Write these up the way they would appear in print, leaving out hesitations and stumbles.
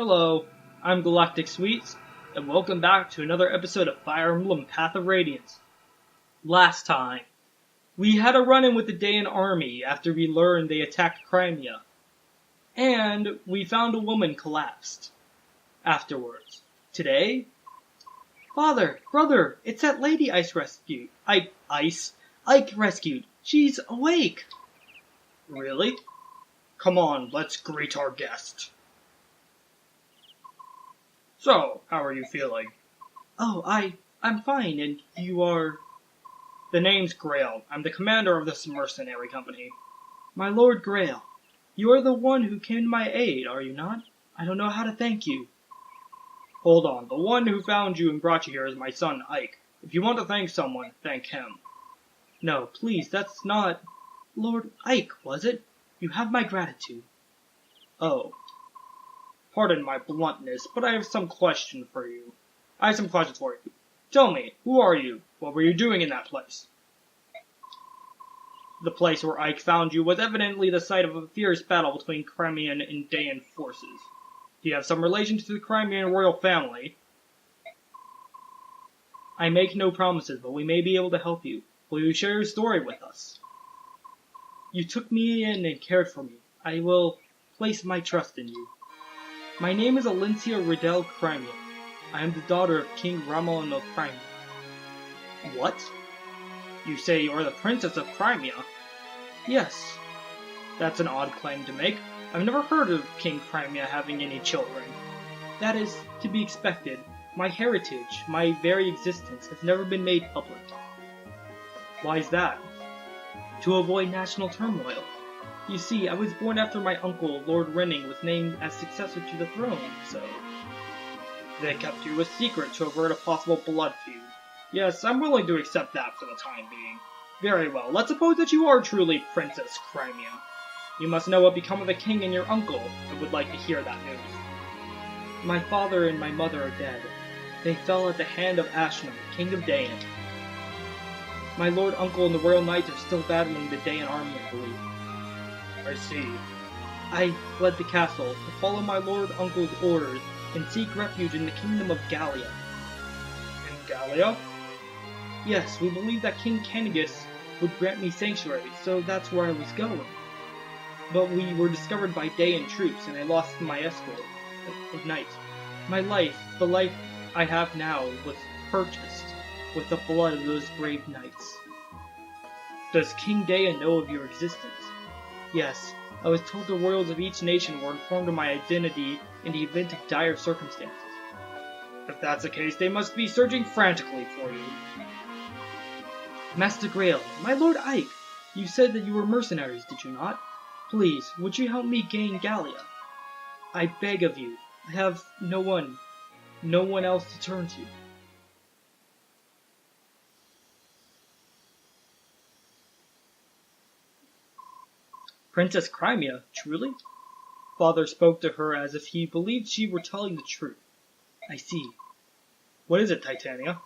Hello, I'm Galactic Sweets, and welcome back to another episode of Fire Emblem Path of Radiance. Last time, we had a run-in with the Dayan army after we learned they attacked Crimea, and we found a woman collapsed afterwards. Today, Father, brother, it's that lady Ike rescued. Ike rescued. She's awake. Really? Come on, let's greet our guest. So, how are you feeling? Oh, I'm fine, and you are... The name's Grail. I'm the commander of this mercenary company. My Lord Grail, you are the one who came to my aid, are you not? I don't know how to thank you. Hold on, the one who found you and brought you here is my son, Ike. If you want to thank someone, thank him. No, please, that's not... Lord Ike, was it? You have my gratitude. Oh. Pardon my bluntness, but I have some questions for you. Tell me, who are you? What were you doing in that place? The place where Ike found you was evidently the site of a fierce battle between Crimean and Dayan forces. Do you have some relation to the Crimean royal family? I make no promises, but we may be able to help you. Will you share your story with us? You took me in and cared for me. I will place my trust in you. My name is Elincia Riddell Crimea. I am the daughter of King Ramelin of Crimea. What? You say you are the princess of Crimea? Yes. That's an odd claim to make. I've never heard of King Crimea having any children. That is to be expected. My heritage, my very existence, has never been made public. Why is that? To avoid national turmoil. You see, I was born after my uncle, Lord Renning, was named as successor to the throne, so... They kept you a secret to avert a possible blood feud. Yes, I'm willing to accept that for the time being. Very well, let's suppose that you are truly Princess Crimea. You must know what become of the king and your uncle. I would like to hear that news. My father and my mother are dead. They fell at the hand of Ashnam, king of Dayan. My lord uncle and the royal knights are still battling the Dayan army, I believe. I see. I fled the castle to follow my lord uncle's orders and seek refuge in the kingdom of Gallia. In Gallia? Yes, we believe that King Canigus would grant me sanctuary, so that's where I was going. But we were discovered by Dayan troops, and I lost my escort of knights. My life, the life I have now, was purchased with the blood of those brave knights. Does King Dayan know of your existence? Yes, I was told the royals of each nation were informed of my identity in the event of dire circumstances. If that's the case, they must be searching frantically for you. Master Grail, my Lord Ike, you said that you were mercenaries, did you not? Please, would you help me gain Gallia? I beg of you. I have no one else to turn to. Princess Crimea, truly? Father spoke to her as if he believed she were telling the truth. I see. What is it, Titania?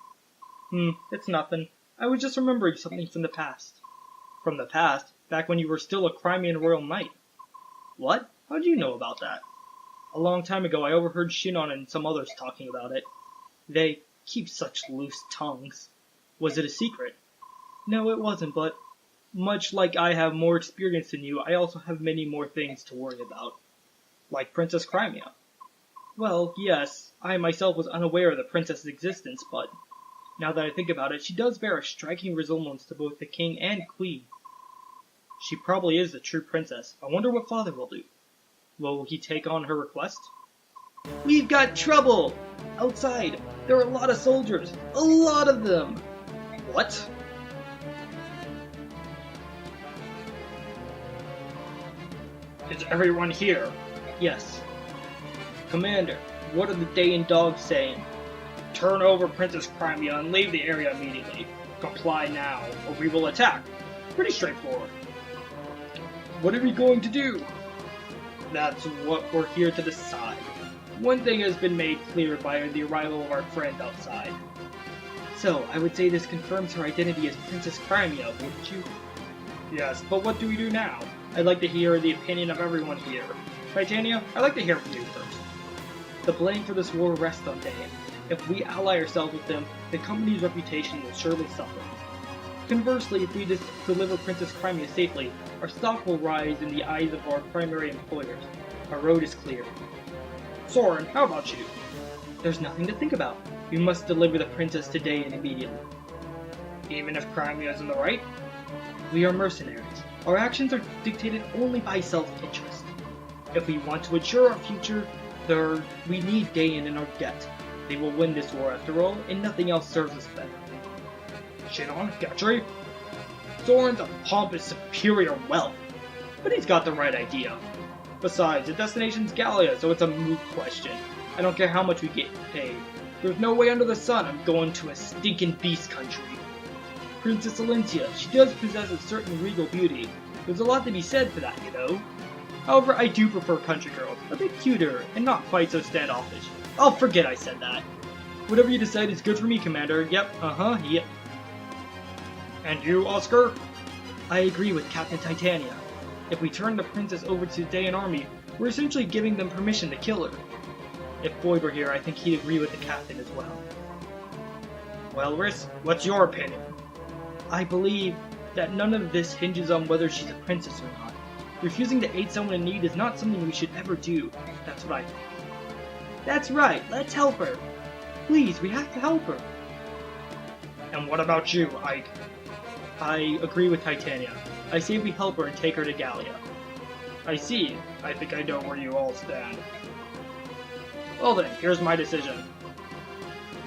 It's nothing. I was just remembering something from the past. From the past? Back when you were still a Crimean royal knight. What? How did you know about that? A long time ago I overheard Shinon and some others talking about it. They keep such loose tongues. Was it a secret? No, it wasn't, but... much like I have more experience than you, I also have many more things to worry about. Like Princess Crimea. Well, yes, I myself was unaware of the princess's existence, but now that I think about it, she does bear a striking resemblance to both the king and queen. She probably is the true princess. I wonder what Father will do. Will he take on her request? We've got trouble! Outside! There are a lot of soldiers! A lot of them! What? Is everyone here? Yes. Commander, what are the Dayan dogs saying? Turn over Princess Crimea and leave the area immediately. Comply now, or we will attack. Pretty straightforward. What are we going to do? That's what we're here to decide. One thing has been made clear by the arrival of our friend outside. So, I would say this confirms her identity as Princess Crimea, wouldn't you? Yes, but what do we do now? I'd like to hear the opinion of everyone here. Titania, I'd like to hear from you first. The blame for this war rests on Dayan. If we ally ourselves with them, the company's reputation will surely suffer. Conversely, if we deliver Princess Crimea safely, our stock will rise in the eyes of our primary employers. Our road is clear. Soren, how about you? There's nothing to think about. We must deliver the princess to Dayan immediately. Even if Crimea is in the right? We are mercenaries. Our actions are dictated only by self-interest. If we want to ensure our future, we need Dayan in our debt. They will win this war after all, and nothing else serves us better. Shit on Gatry. Soren's a pompous superior wealth, but he's got the right idea. Besides, the destination's Gallia, so it's a moot question. I don't care how much we get paid. There's no way under the sun I'm going to a stinking beast country. Princess Elincia, she does possess a certain regal beauty. There's a lot to be said for that, you know. However, I do prefer country girls, a bit cuter, and not quite so standoffish. I'll forget I said that. Whatever you decide is good for me, Commander. Yep, yep. And you, Oscar? I agree with Captain Titania. If we turn the princess over to the Dayan army, we're essentially giving them permission to kill her. If Boyd were here, I think he'd agree with the captain as well. Well, Riss, what's your opinion? I believe that none of this hinges on whether she's a princess or not. Refusing to aid someone in need is not something we should ever do. That's what I think. That's right, let's help her. Please, we have to help her. And what about you, Ike? I agree with Titania. I say we help her and take her to Gallia. I see. I think I know where you all stand. Well then, here's my decision.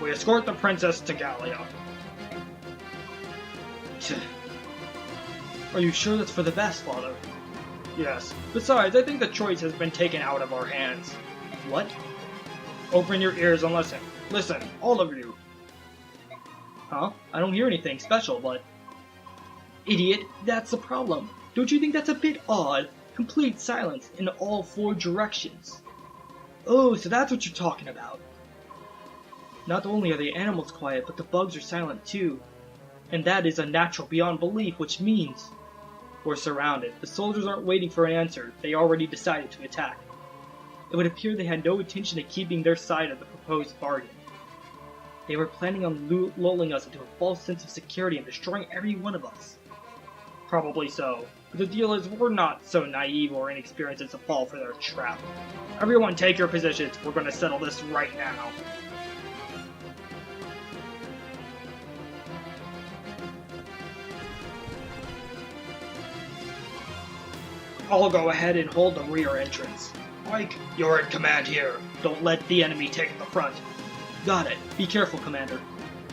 We escort the princess to Gallia. Are you sure that's for the best, Father? Yes. Besides, I think the choice has been taken out of our hands. What? Open your ears and listen. Listen, all of you. Huh? I don't hear anything special, but... Idiot, that's the problem. Don't you think that's a bit odd? Complete silence in all four directions. Oh, so that's what you're talking about. Not only are the animals quiet, but the bugs are silent too. And that is unnatural beyond belief, which means... We're surrounded. The soldiers aren't waiting for an answer. They already decided to attack. It would appear they had no intention of keeping their side of the proposed bargain. They were planning on lulling us into a false sense of security and destroying every one of us. Probably so, but the deal is we're not so naive or inexperienced as to fall for their trap. Everyone take your positions, we're going to settle this right now. I'll go ahead and hold the rear entrance. Mike, you're in command here. Don't let the enemy take the front. Got it. Be careful, Commander.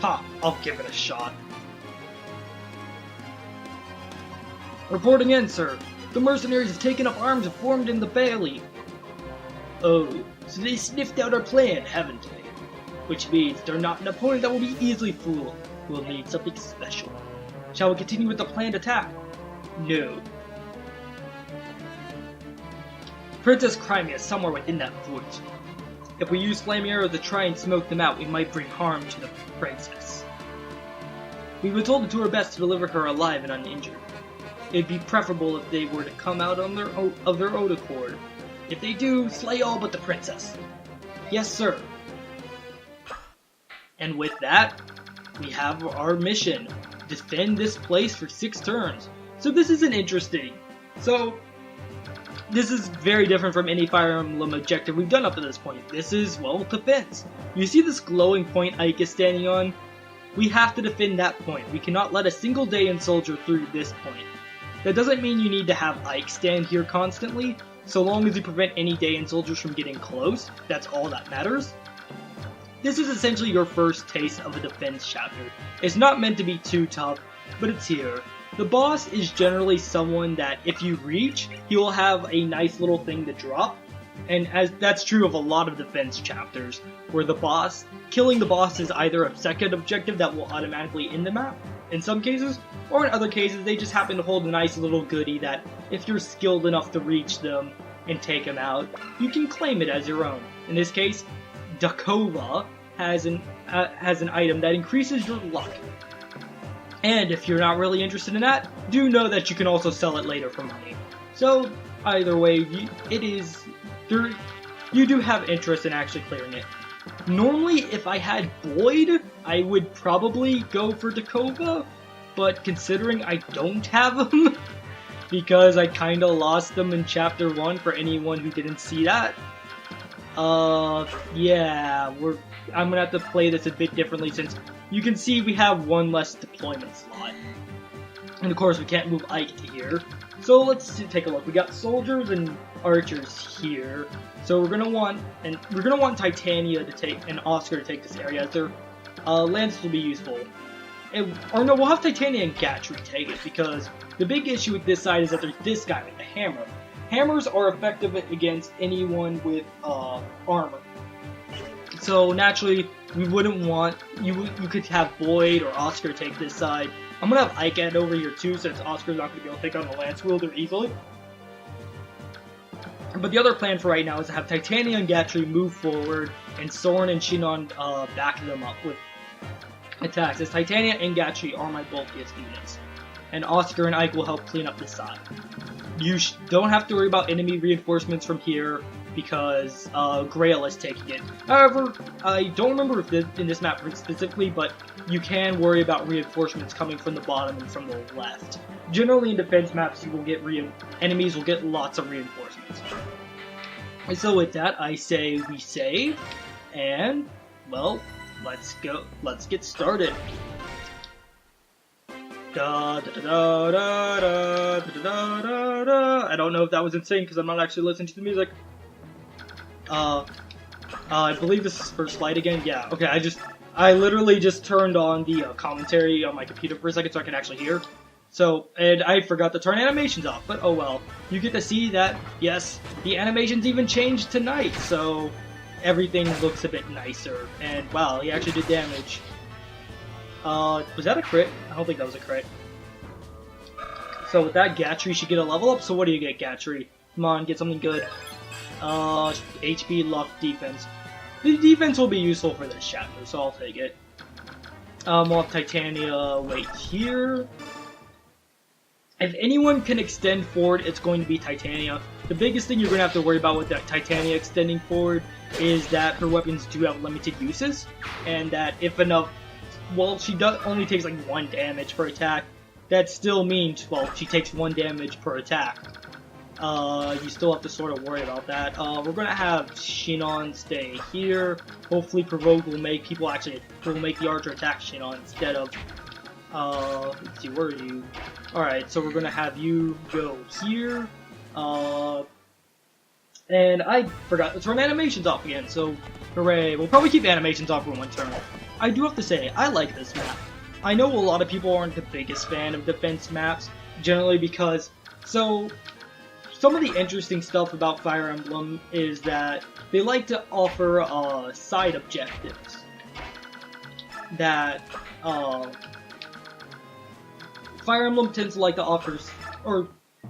Ha, I'll give it a shot. Reporting in, sir. The mercenaries have taken up arms and formed in the bailey. Oh, so they sniffed out our plan, haven't they? Which means they're not an opponent that will be easily fooled. We'll need something special. Shall we continue with the planned attack? No. Princess Crimea is somewhere within that fort. If we use flame arrows to try and smoke them out, we might bring harm to the princess. We were told to do our best to deliver her alive and uninjured. It'd be preferable if they were to come out on their own accord. If they do, slay all but the princess. Yes, sir. And with that, we have our mission. Defend this place for 6 turns. So this is interesting. This is very different from any Fire Emblem objective we've done up to this point. This is, well, defense. You see this glowing point Ike is standing on? We have to defend that point. We cannot let a single Dayan soldier through this point. That doesn't mean you need to have Ike stand here constantly. So long as you prevent any Dayan soldiers from getting close, that's all that matters. This is essentially your first taste of a defense chapter. It's not meant to be too tough, but it's here. The boss is generally someone that if you reach, he will have a nice little thing to drop. And as that's true of a lot of defense chapters, where killing the boss is either a second objective that will automatically end the map, in some cases, or in other cases they just happen to hold a nice little goodie that if you're skilled enough to reach them and take them out, you can claim it as your own. In this case, Dakova has an item that increases your luck. And if you're not really interested in that, do know that you can also sell it later for money. So, either way, you do have interest in actually clearing it. Normally, if I had Boyd, I would probably go for Dakova, but considering I don't have him, because I kinda lost them in Chapter 1 for anyone who didn't see that, yeah, I'm gonna have to play this a bit differently since you can see we have one less deployment slot. And of course we can't move Ike to here. So let's take a look. We got soldiers and archers here. So we're gonna want Titania to take and Oscar to take this area as their lances will be useful. Or no, we'll have Titania and Gatry take it because the big issue with this side is that there's this guy with the hammer. Hammers are effective against anyone with armor. So naturally, we wouldn't want you could have Boyd or Oscar take this side. I'm gonna have Ike head over here too, since Oscar's not gonna be able to take on the lance wielder easily. But the other plan for right now is to have Titania and Gatry move forward, and Soren and Shinon back them up with attacks, as Titania and Gatry are my bulkiest units. And Oscar and Ike will help clean up this side. You don't have to worry about enemy reinforcements from here, because Grail is taking it. However, I don't remember if in this map specifically, but you can worry about reinforcements coming from the bottom and from the left. Generally in defense maps, you will get enemies will get lots of reinforcements. And so with that, I say we save, and well, let's go. Let's get started. Da, da, da, da, da, da, da, da, da. I don't know if that was insane because I'm not actually listening to the music. I believe this is first flight again. Yeah. Okay. I literally just turned on the commentary on my computer for a second so I can actually hear. So, and I forgot to turn animations off. But oh well. You get to see that. Yes, the animations even changed tonight, so everything looks a bit nicer. And wow, he actually did damage. Was that a crit? I don't think that was a crit. So with that, Gatry should get a level up. So what do you get, Gatry? Come on, get something good. HP, luck, defense. The defense will be useful for this chapter, so I'll take it. We'll have Titania wait here. If anyone can extend forward, it's going to be Titania. The biggest thing you're going to have to worry about with that Titania extending forward is that her weapons do have limited uses, and that if enough, well, she only takes like 1 damage per attack. That still means, well, she takes 1 damage per attack. You still have to sort of worry about that. We're gonna have Shinon stay here. Hopefully Provoke will make people will make the archer attack Shinon instead of, let's see, where are you? Alright, so we're gonna have you go here. And I forgot to turn animations off again, so hooray. We'll probably keep animations off for 1 turn. I do have to say, I like this map. I know a lot of people aren't the biggest fan of defense maps, generally because, so, some of the interesting stuff about Fire Emblem is that they like to offer side objectives that Fire Emblem tends to like to offer,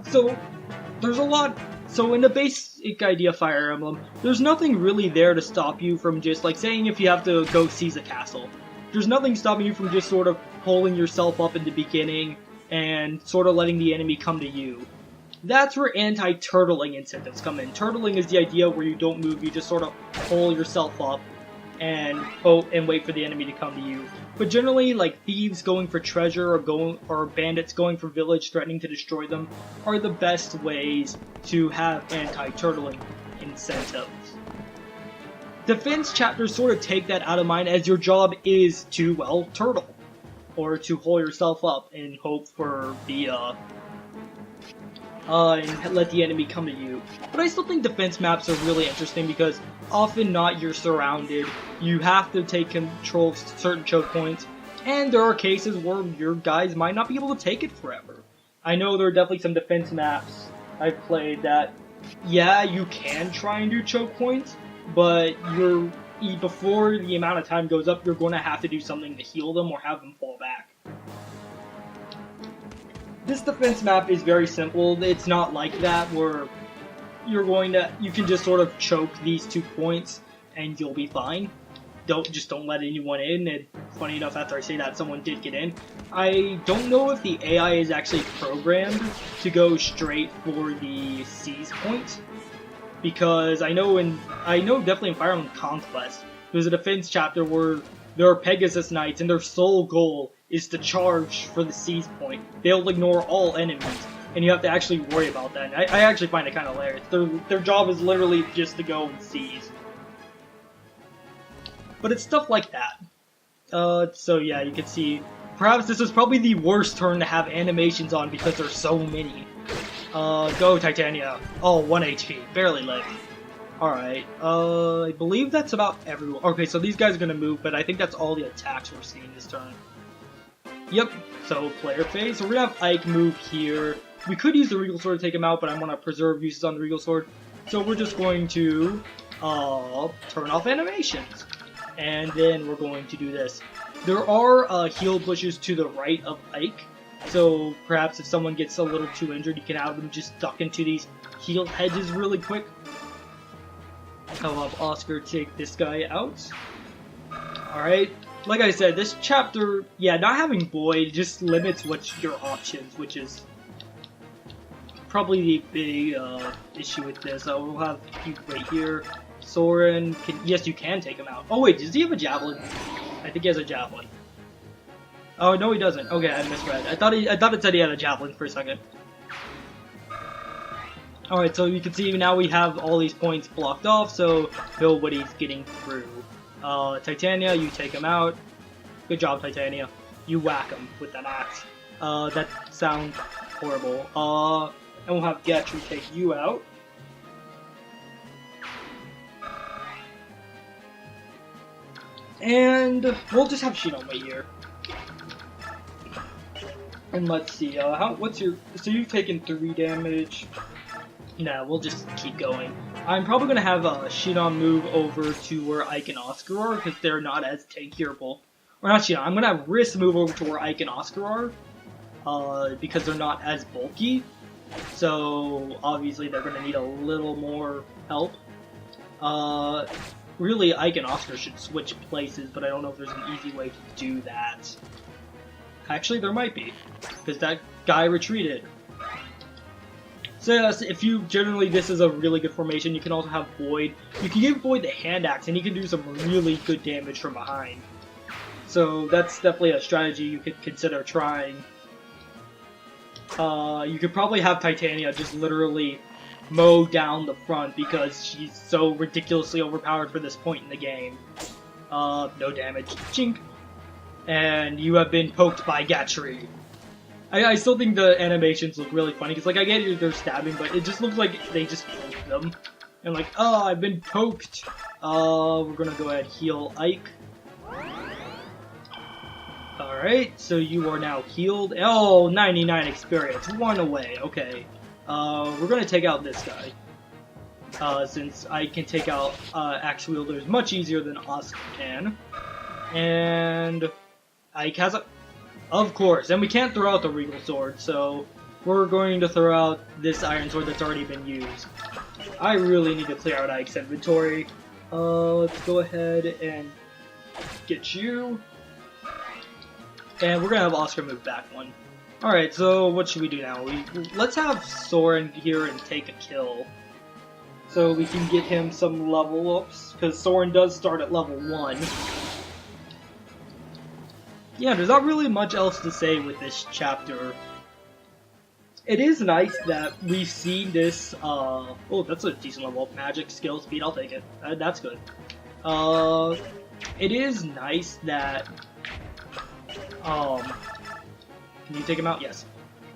so there's a lot. So in the basic idea of Fire Emblem, there's nothing really there to stop you from just like saying if you have to go seize a castle. There's nothing stopping you from just sort of holding yourself up in the beginning and sort of letting the enemy come to you. That's where anti-turtling incentives come in. Turtling is the idea where you don't move, you just sort of pull yourself up and wait for the enemy to come to you. But generally, like thieves going for treasure or bandits going for village threatening to destroy them are the best ways to have anti-turtling incentives. Defense chapters sort of take that out of mind as your job is to, well, turtle. Or to hold yourself up and hope for the, and let the enemy come to you. But I still think defense maps are really interesting because often not you're surrounded, you have to take control of certain choke points, and there are cases where your guys might not be able to take it forever. I know there are definitely some defense maps I've played that, yeah, you can try and do choke points, but before the amount of time goes up, you're going to have to do something to heal them or have them fall back. This defense map is very simple. It's not like that where you can just sort of choke these 2 points and you'll be fine. Don't let anyone in. And funny enough, after I say that, someone did get in. I don't know if the AI is actually programmed to go straight for the seize point. because I know definitely in Fire Emblem Conquest, there's a defense chapter where there are Pegasus Knights, and their sole goal is to charge for the seize point. They'll ignore all enemies, and you have to actually worry about that. And I actually find it kind of hilarious. Their job is literally just to go and seize. But it's stuff like that. So yeah, you can see, perhaps this is probably the worst turn to have animations on because there's so many. Go Titania. Oh, 1 HP, barely lived. Alright, I believe that's about everyone. Okay, so these guys are gonna move, but I think that's all the attacks we're seeing this turn. Yep, so player phase. So we're gonna have Ike move here. We could use the Regal Sword to take him out, but I want to preserve uses on the Regal Sword. So we're just going to turn off animations. And then we're going to do this. There are heal bushes to the right of Ike. So perhaps if someone gets a little too injured, you can have them just duck into these heal hedges really quick. I'll have Oscar take this guy out. Alright, like I said, this chapter, yeah, not having Boyd just limits your options, which is probably the big issue with this. We'll have you right here. Soren, yes, you can take him out. Oh wait, does he have a javelin? I think he has a javelin. Oh no, he doesn't. Okay, I misread. I thought it said he had a javelin for a second. Alright, so you can see now we have all these points blocked off, so nobody's getting through. Titania, you take him out. Good job, Titania. You whack him with that axe. That sounds horrible. And we'll have Getru take you out. And we'll just have Shinon right here. And let's see, what's your, so you've taken 3 damage. Nah, we'll just keep going. I'm probably going to have Shinon move over to where Ike and Oscar are, because they're not as tankiable. Or not Shinon, I'm going to have Riss move over to where Ike and Oscar are, because they're not as bulky. So, obviously they're going to need a little more help. Really, Ike and Oscar should switch places, but I don't know if there's an easy way to do that. Actually, there might be, because that guy retreated. So yes, if you generally, this is a really good formation. You can also have Boyd. You can give Boyd the hand axe, and he can do some really good damage from behind. So that's definitely a strategy you could consider trying. You could probably have Titania just literally mow down the front because she's so ridiculously overpowered for this point in the game. No damage. Chink. And you have been poked by Gatchery. I still think the animations look really funny, because, like, I get they're stabbing, but it just looks like they just poked them. And like, oh, I've been poked. We're gonna go ahead and heal Ike. Alright, so you are now healed. Oh, 99 experience. 1 away, okay. We're gonna take out this guy. Since I can take out axe wielders much easier than Oscar can. And Ike has a... Of course, and we can't throw out the Regal Sword, so we're going to throw out this Iron Sword that's already been used. I really need to clear out Ike's inventory. Let's go ahead and get you. And we're gonna have Oscar move back 1. Alright, so what should we do now? Let's have Soren here and take a kill. So we can get him some level ups, because Soren does start at level 1. Yeah, there's not really much else to say with this chapter. It is nice that we've seen this, oh, that's a decent level of magic, skill, speed, I'll take it. That's good. It is nice that, can you take him out? Yes.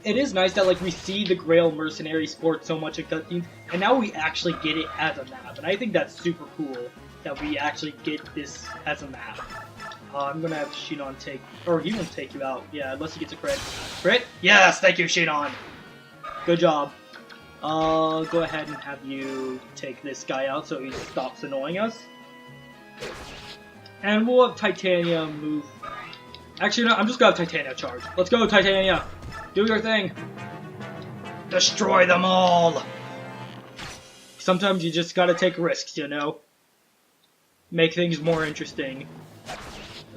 It is nice that, like, we see the Grail Mercenary sport so much in cutscenes, and now we actually get it as a map, and I think that's super cool that we actually get this as a map. I'm gonna have Shinon take, or he won't take you out, yeah, unless he gets a crit. Crit? Yes, thank you, Shinon! Good job. Go ahead and have you take this guy out so he stops annoying us. And we'll have Titania move. Actually, no, I'm just gonna have Titania charge. Let's go, Titania! Do your thing! Destroy them all! Sometimes you just gotta take risks, you know? Make things more interesting.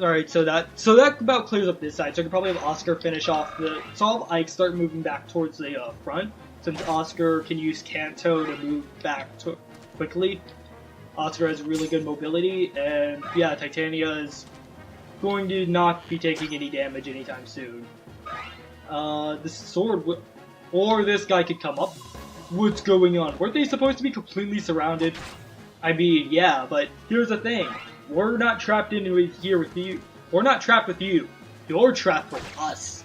Alright, so that about clears up this side. So I could probably have Oscar finish off the... So I'll have Ike start moving back towards the front, since Oscar can use Kanto to move back quickly. Oscar has really good mobility, and yeah, Titania is going to not be taking any damage anytime soon. This sword, or this guy could come up. What's going on? Weren't they supposed to be completely surrounded? I mean, yeah, but here's the thing. We're not trapped in here with you. We're not trapped with you. You're trapped with us.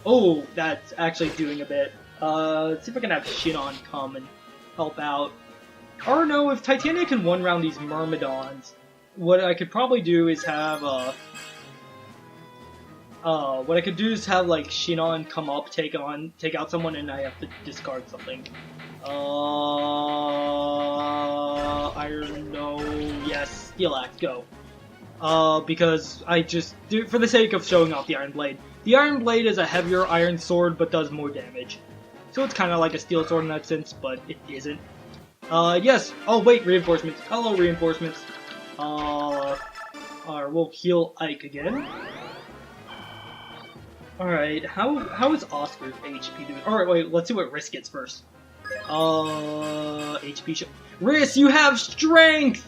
Oh, that's actually doing a bit. Let's see if I can have Shinon come and help out. Or no, if Titania can one-round these Myrmidons, what I could probably do is have, like, Shinon come up, take out someone, and I have to discard something. Iron, no, yes, Steel Axe, go. Because I just, for the sake of showing off the Iron Blade. The Iron Blade is a heavier iron sword, but does more damage. So it's kind of like a steel sword in that sense, but it isn't. Yes, oh wait, reinforcements. Hello, reinforcements. We'll heal Ike again. Alright, how is Oscar's HP doing? Alright, wait, let's see what Riss gets first. HP Riss, you have strength!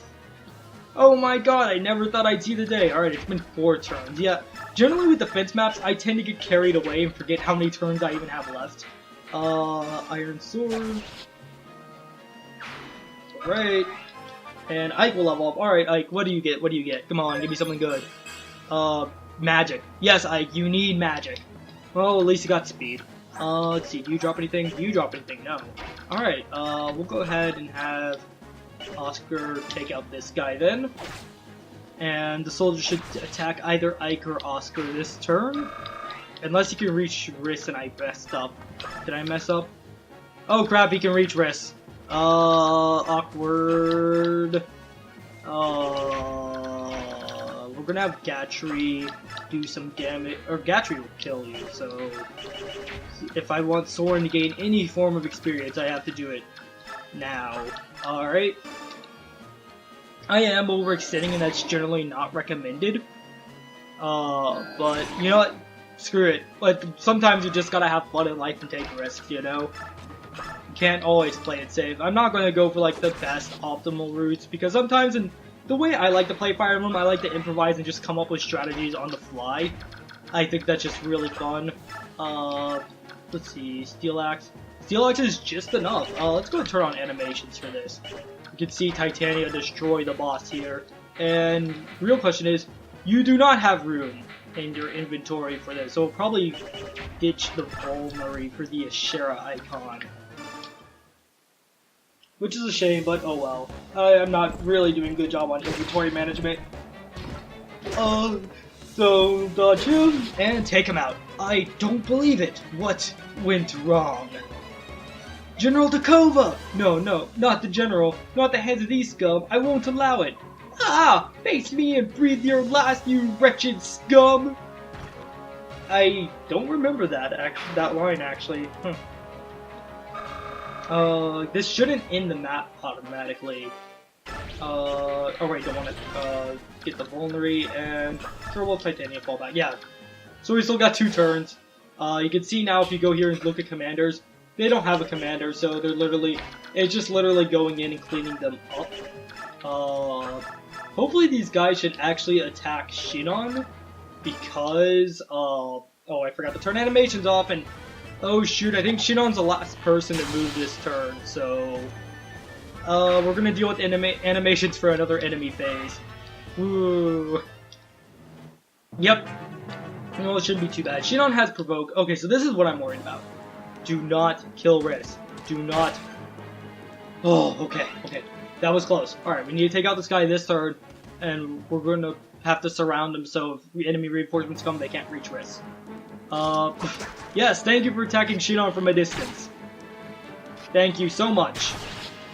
Oh my god, I never thought I'd see the day. Alright, it's been 4 turns. Yeah, generally with defense maps, I tend to get carried away and forget how many turns I even have left. Iron Sword. Alright. And Ike will level up. Alright, Ike, what do you get? What do you get? Come on, give me something good. Magic. Yes, Ike, you need magic. Well, at least you got speed. Let's see, do you drop anything? Do you drop anything? No. Alright, we'll go ahead and have Oscar take out this guy then. And the soldier should attack either Ike or Oscar this turn. Unless he can reach Riss and I messed up. Did I mess up? Oh crap, he can reach Riss. Awkward. We're gonna have Gatry do some damage, or Gatry will kill you, so if I want Soren to gain any form of experience, I have to do it now. Alright. I am overextending, and that's generally not recommended. But, you know what? Screw it. But sometimes you just gotta have fun in life and take risks, you know? You can't always play it safe. I'm not gonna go for, like, the best optimal routes, because sometimes in the way I like to play Fire Emblem, I like to improvise and just come up with strategies on the fly. I think that's just really fun. Let's see, Steel Axe. Steel Axe is just enough. Let's go turn on animations for this. You can see Titania destroy the boss here. And real question is, you do not have room in your inventory for this, so we'll probably ditch the Vulnerary for the Ashera icon. Which is a shame, but oh well. I'm not really doing a good job on inventory management. So dodge him and take him out. I don't believe it. What went wrong? General Takova! No, not the General. Not the heads of these scum. I won't allow it. Ah! Face me and breathe your last, you wretched scum! I don't remember that line, actually. This shouldn't end the map automatically. Oh wait, don't want to, get the Vulnerary and Turbo Titania fallback. Yeah. So we still got 2 turns. You can see now if you go here and look at commanders, they don't have a commander, so it's just literally going in and cleaning them up. Hopefully these guys should actually attack Shinon, because, oh, I forgot to turn animations off, and, oh shoot, I think Shinon's the last person to move this turn, so, we're gonna deal with animations for another enemy phase. Ooh. Yep. Well, it shouldn't be too bad. Shinon has Provoke. Okay, so this is what I'm worried about. Do not kill Riss. Do not. Oh, okay. That was close. Alright, we need to take out this guy this turn, and we're going to have to surround him so if enemy reinforcements come, they can't reach Riss. Yes, thank you for attacking Shinon from a distance. Thank you so much.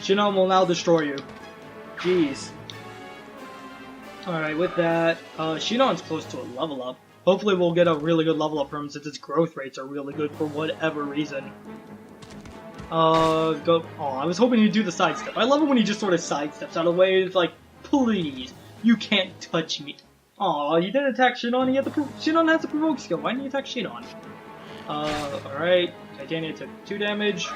Shinon will now destroy you. Jeez. Alright, with that, Shinon's close to a level up. Hopefully we'll get a really good level up from him since his growth rates are really good for whatever reason. I was hoping he'd do the sidestep. I love it when he just sort of sidesteps out of the way. It's like, please, you can't touch me. Aw, you didn't attack Shinon. Shinon has a provoke skill. Why didn't you attack Shinon? Alright. Titania took 2 damage.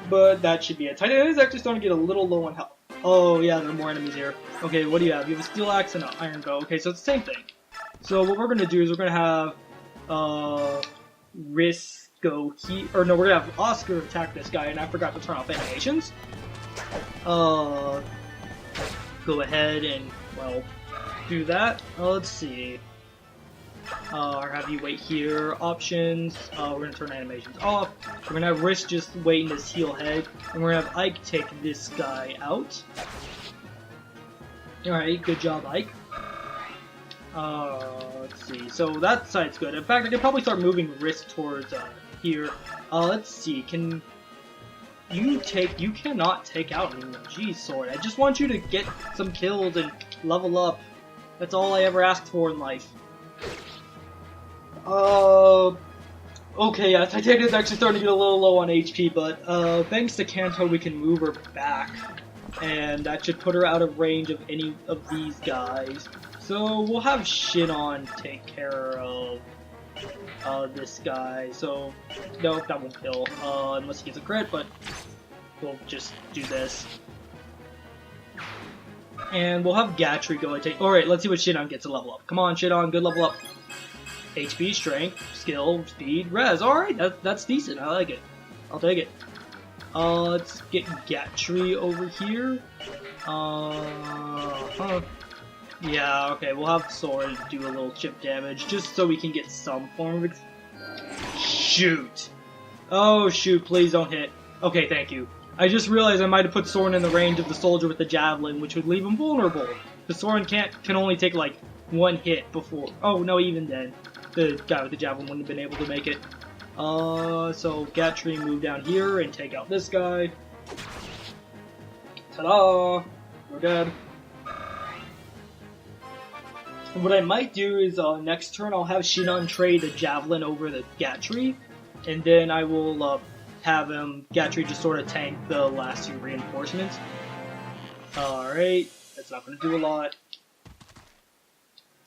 But that should be it. Titania is actually starting to get a little low on health. Oh yeah, there are more enemies here. Okay, what do you have? You have a steel axe and an iron bow. Okay, so it's the same thing. So what we're gonna do is we're gonna have Risk go here, or no, we're gonna have Oscar attack this guy, and I forgot to turn off animations. Go ahead and, well, do that. Let's see. Or have you wait here. Options. We're gonna turn animations off. We're gonna have Risk just wait in this heal head, and we're gonna have Ike take this guy out. Alright, good job, Ike. Let's see. So that side's good. In fact, I could probably start moving Risk towards here. Let's see. Can you take? You cannot take out anyone. Jeez, Sword. I just want you to get some kills and level up. That's all I ever asked for in life. Okay, yeah, Titania's actually starting to get a little low on HP, but thanks to Kanto, we can move her back, and that should put her out of range of any of these guys. So we'll have Shinon take care of this guy. So no, that won't kill unless he gets a crit, but we'll just do this. And we'll have Gatry go and take. Alright, let's see what Shinon gets a level up. Come on, Shinon, good level up. HP, strength, skill, speed, res. Alright, that's decent. I like it. I'll take it. Let's get Gatry over here. Yeah, okay, we'll have Sword do a little chip damage, just so we can get some form of shoot! Oh, shoot, please don't hit. Okay, thank you. I just realized I might have put Soren in the range of the soldier with the javelin, which would leave him vulnerable. The Soren can only take, like, one hit before... Oh, no, even then. The guy with the javelin wouldn't have been able to make it. So Gatry move down here and take out this guy. Ta-da! We're dead. What I might do is, next turn I'll have Shinon trade the javelin over the Gatry, and then I will, have Gatry just sort of tank the last two reinforcements. Alright, that's not going to do a lot.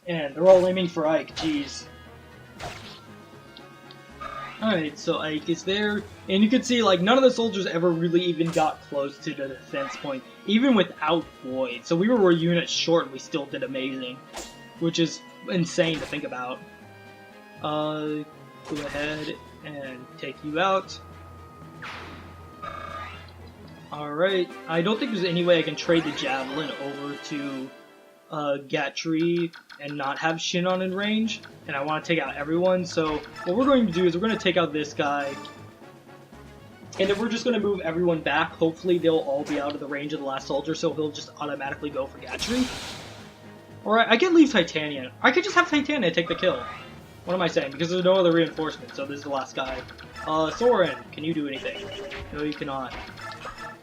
And they're all aiming for Ike, jeez. Alright, so Ike is there, and you can see, like, none of the soldiers ever really even got close to the defense point, even without Void. So we were a unit short and we still did amazing, which is insane to think about. Go ahead and take you out. Alright, I don't think there's any way I can trade the Javelin over to Gatry and not have Shinon in range, and I want to take out everyone, so what we're going to do is we're going to take out this guy, and then we're just going to move everyone back. Hopefully they'll all be out of the range of the last soldier, so he'll just automatically go for Gatry. Or I can leave Titania. I could just have Titania take the kill. What am I saying? Because there's no other reinforcement, so this is the last guy. Soren, can you do anything? No, you cannot.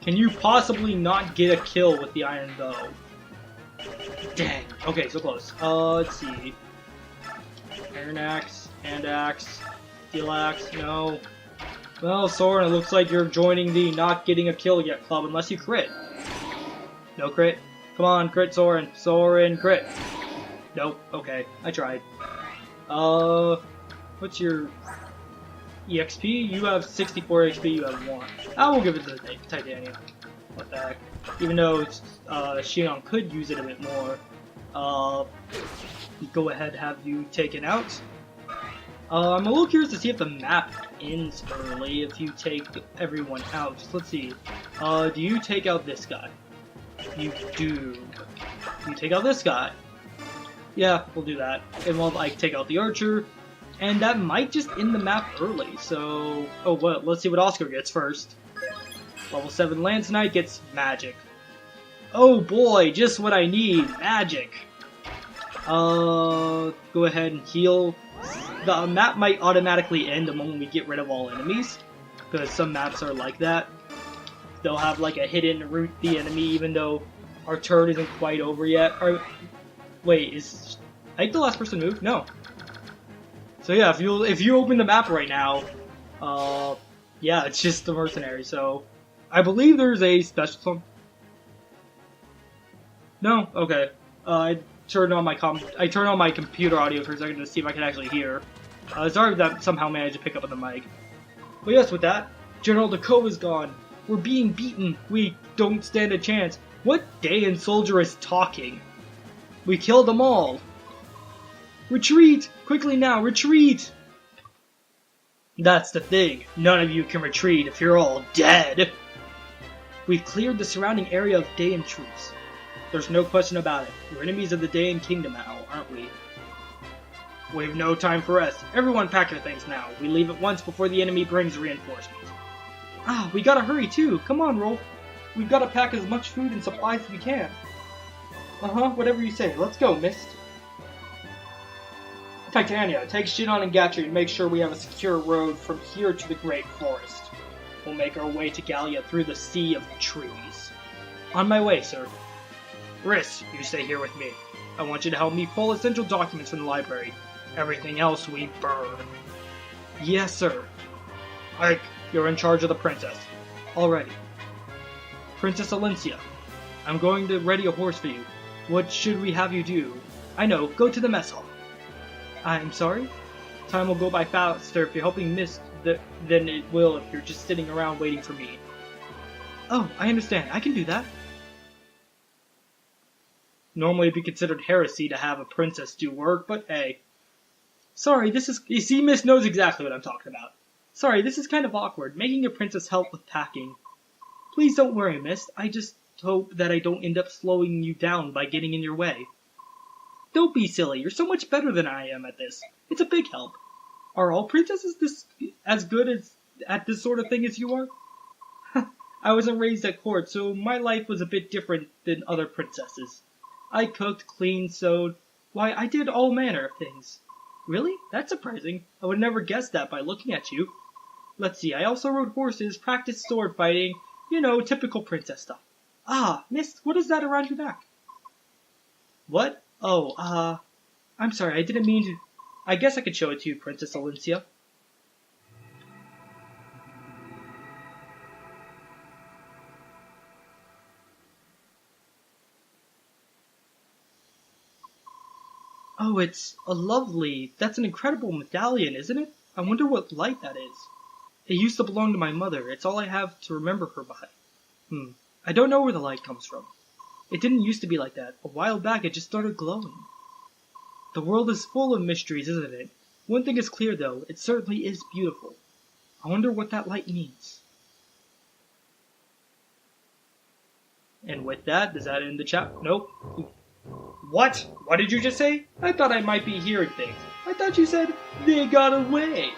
Can you possibly not get a kill with the Iron Bow? Dang. Okay, so close. Let's see. Iron Axe, Hand Axe, Steel Axe, no. Well, Soren, it looks like you're joining the not getting a kill yet club unless you crit. No crit. Come on, crit Soren. Soren, crit. Nope. Okay, I tried. What's your EXP? You have 64 XP, you have 1. I will give it to Titania. What the heck. Even though Shinon could use it a bit more. Go ahead, have you taken out. I'm a little curious to see if the map ends early if you take everyone out. Just let's see. Do you take out this guy? You do. You take out this guy. Yeah, we'll do that. And we'll like take out the archer. And that might just end the map early, so... Oh, well, let's see what Oscar gets first. Level 7 Lance Knight gets magic. Oh boy, just what I need, magic. Go ahead and heal. The map might automatically end the moment we get rid of all enemies, because some maps are like that. They'll have like a hidden route the enemy, even though our turn isn't quite over yet. Or, wait, is Ike the last person moved? No. So yeah, if you open the map right now, yeah, it's just the mercenary. So I believe there's a special. No, okay. I turned on my computer audio for a second to see if I could actually hear. Sorry that somehow managed to pick up on the mic. But yes, with that, General Dakova's gone. We're being beaten. We don't stand a chance. What Dayan soldier is talking? We killed them all. Retreat! Quickly now, retreat! That's the thing. None of you can retreat if you're all dead. We've cleared the surrounding area of Dayan troops. There's no question about it. We're enemies of the Dayan kingdom now, aren't we? We have no time for rest. Everyone pack your things now. We leave at once before the enemy brings reinforcements. Ah, we gotta hurry too. Come on, Rolf. We've gotta pack as much food and supplies as we can. Whatever you say. Let's go, Mist. Titania, take Shinon and Gatry and make sure we have a secure road from here to the Great Forest. We'll make our way to Gallia through the Sea of Trees. On my way, sir. Riss, you stay here with me. I want you to help me pull essential documents from the library. Everything else we burn. Yes, sir. Ike, you're in charge of the princess. Already. Princess Elincia, I'm going to ready a horse for you. What should we have you do? I know, go to the mess hall. I'm sorry? Time will go by faster if you're helping Mist than it will if you're just sitting around waiting for me. Oh, I understand. I can do that. Normally it'd be considered heresy to have a princess do work, but hey. Sorry, you see, Mist knows exactly what I'm talking about. Sorry, this is kind of awkward, making a princess help with packing. Please don't worry, Mist. I just hope that I don't end up slowing you down by getting in your way. Don't be silly. You're so much better than I am at this. It's a big help. Are all princesses as good at this sort of thing as you are? I wasn't raised at court, so my life was a bit different than other princesses. I cooked, cleaned, sewed. Why, I did all manner of things. Really? That's surprising. I would never guess that by looking at you. Let's see, I also rode horses, practiced sword fighting, typical princess stuff. Ah, Mist, what is that around your neck? What? Oh, I'm sorry, I didn't mean to. I guess I could show it to you, Princess Elincia. Oh, it's that's an incredible medallion, isn't it? I wonder what light that is. It used to belong to my mother. It's all I have to remember her by. I don't know where the light comes from. It didn't used to be like that. A while back, it just started glowing. The world is full of mysteries, isn't it? One thing is clear, though. It certainly is beautiful. I wonder what that light means. And with that, does that end the chat? Nope. What? What did you just say? I thought I might be hearing things. I thought you said, they got away.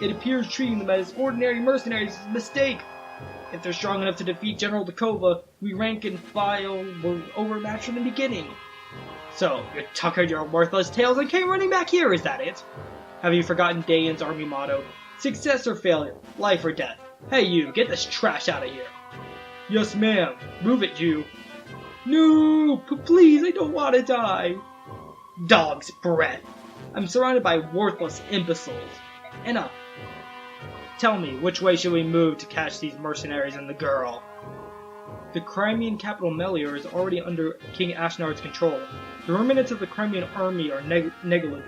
It appears treating them as ordinary mercenaries is a mistake. If they're strong enough to defeat General Dakova, we rank and file were overmatched from the beginning. So, you tuckered your worthless tails and came running back here, is that it? Have you forgotten Dayan's army motto? Success or failure, life or death. Hey you, get this trash out of here. Yes ma'am, move it you. No, please, I don't want to die. Dog's breath. I'm surrounded by worthless imbeciles. Enough. Tell me, which way should we move to catch these mercenaries and the girl? The Crimean capital Melior is already under King Ashnard's control. The remnants of the Crimean army are negligible,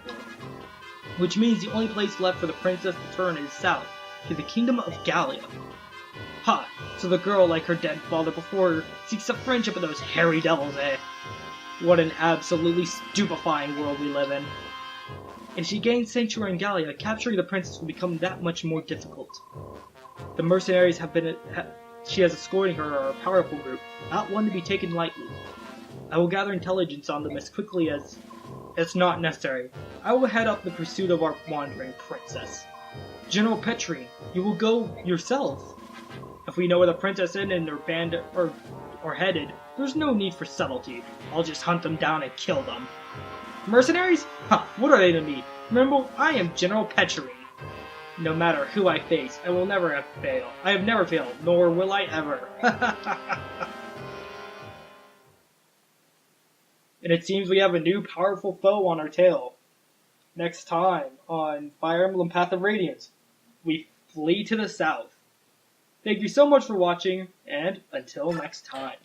which means the only place left for the princess to turn is south, to the kingdom of Gallia. Ha! So the girl, like her dead father before her, seeks the friendship of those hairy devils, eh? What an absolutely stupefying world we live in. If she gains sanctuary in Gallia, capturing the princess will become that much more difficult. The mercenaries she has escorting her are a powerful group, not one to be taken lightly. I will gather intelligence on them as quickly as it's not necessary. I will head up the pursuit of our wandering princess. General Petrine, you will go yourself. If we know where the princess and her band are headed, there's no need for subtlety. I'll just hunt them down and kill them. Mercenaries? Huh, what are they to me? Remember, I am General Petrine. No matter who I face, I will never fail. I have never failed, nor will I ever. And it seems we have a new powerful foe on our tail. Next time on Fire Emblem Path of Radiance, we flee to the south. Thank you so much for watching, and until next time.